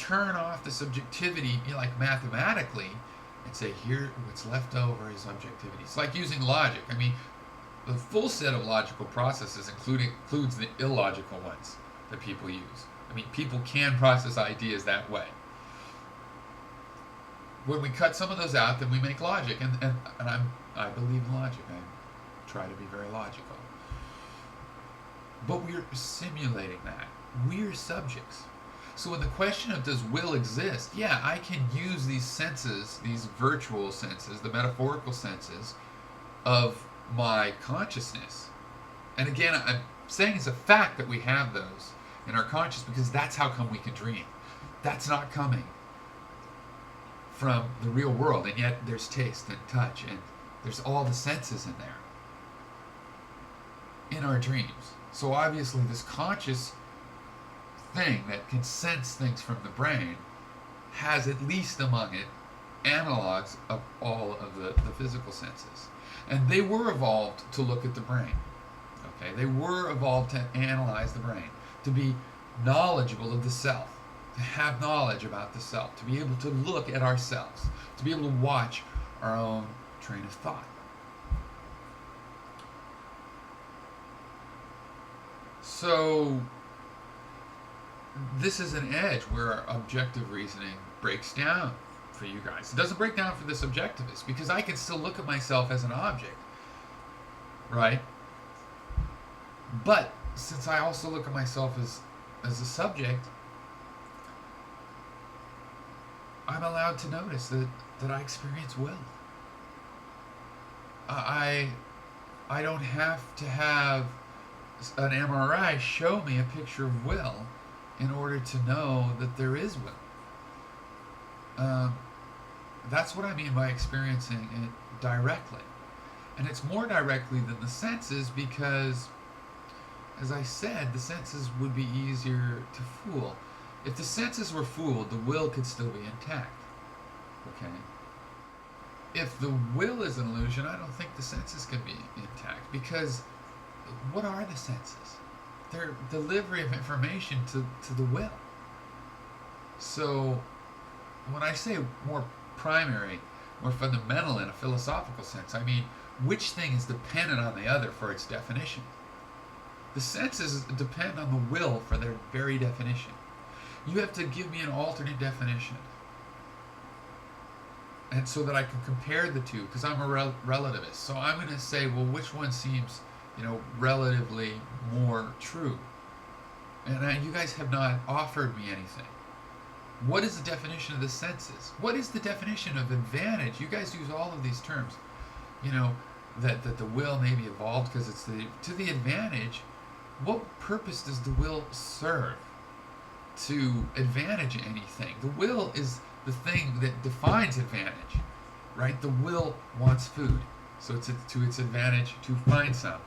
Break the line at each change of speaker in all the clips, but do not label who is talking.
turn off the subjectivity, like mathematically, and say, here, what's left over is objectivity. It's like using logic. I mean, the full set of logical processes includes the illogical ones that people use. I mean, people can process ideas that way. When we cut some of those out, then we make logic, and I believe in logic. I try to be very logical. But we're simulating that. We're subjects. So when the question of does will exist, yeah, I can use these senses, these virtual senses, the metaphorical senses of my consciousness. And again, I'm saying it's a fact that we have those in our conscious because that's how come we can dream. That's not coming from the real world, and yet there's taste and touch and there's all the senses in there in our dreams. So obviously this conscious thing that can sense things from the brain has at least among it analogs of all of the physical senses. And they were evolved to look at the brain. Okay, they were evolved to analyze the brain, to be knowledgeable of the self, to have knowledge about the self, to be able to look at ourselves, to be able to watch our own train of thought. So this is an edge where our objective reasoning breaks down for you guys. It doesn't break down for the subjectivist because I can still look at myself as an object, right? But since I also look at myself as a subject, I'm allowed to notice that I experience will. I don't have to have an MRI show me a picture of will in order to know that there is will. That's what I mean by experiencing it directly. And it's more directly than the senses because, as I said, the senses would be easier to fool. If the senses were fooled, the will could still be intact. Okay? If the will is an illusion, I don't think the senses can be intact because what are the senses? They're delivery of information to the will. So when I say more primary, more fundamental in a philosophical sense, I mean which thing is dependent on the other for its definition. The senses depend on the will for their very definition. You have to give me an alternate definition. And so that I can compare the two, because I'm a relativist. So I'm going to say, well, which one seems, relatively more true? And you guys have not offered me anything. What is the definition of the senses? What is the definition of advantage? You guys use all of these terms. That the will may be evolved because it's to the advantage. What purpose does the will serve to advantage anything? The will is the thing that defines advantage, right? The will wants food, so it's to its advantage to find some.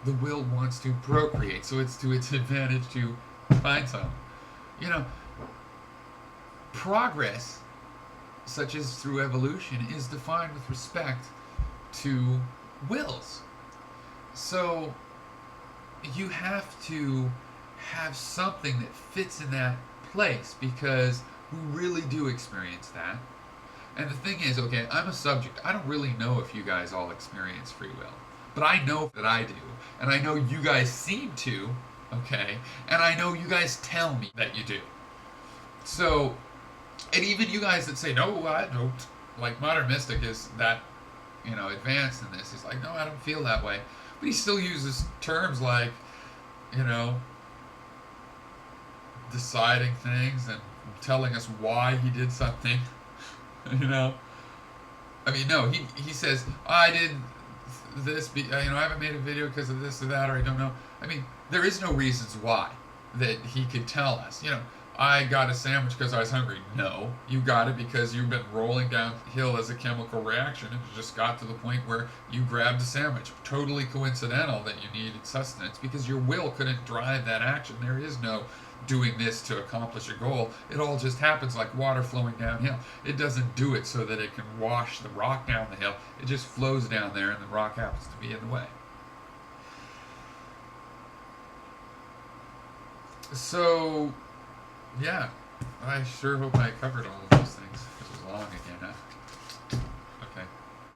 The will wants to procreate, so it's to its advantage to find some. Progress, such as through evolution, is defined with respect to wills. So you have to have something that fits in that place because we really do experience that. And the thing is, okay, I'm a subject. I don't really know if you guys all experience free will. But I know that I do. And I know you guys seem to, okay? And I know you guys tell me that you do. So, and even you guys that say, no, I don't. Like Modern Mystic is that, advanced in this. He's like, no, I don't feel that way. But he still uses terms like, deciding things and telling us why he did something. I mean, no, he says, I did this, I haven't made a video because of this or that, or I don't know. I mean, there is no reasons why that he could tell us. I got a sandwich because I was hungry. No, you got it because you've been rolling downhill as a chemical reaction and it just got to the point where you grabbed a sandwich. Totally coincidental that you needed sustenance because your will couldn't drive that action. There is no doing this to accomplish a goal. It all just happens like water flowing downhill. It doesn't do it so that it can wash the rock down the hill. It just flows down there and the rock happens to be in the way. So, yeah, I sure hope I covered all of them.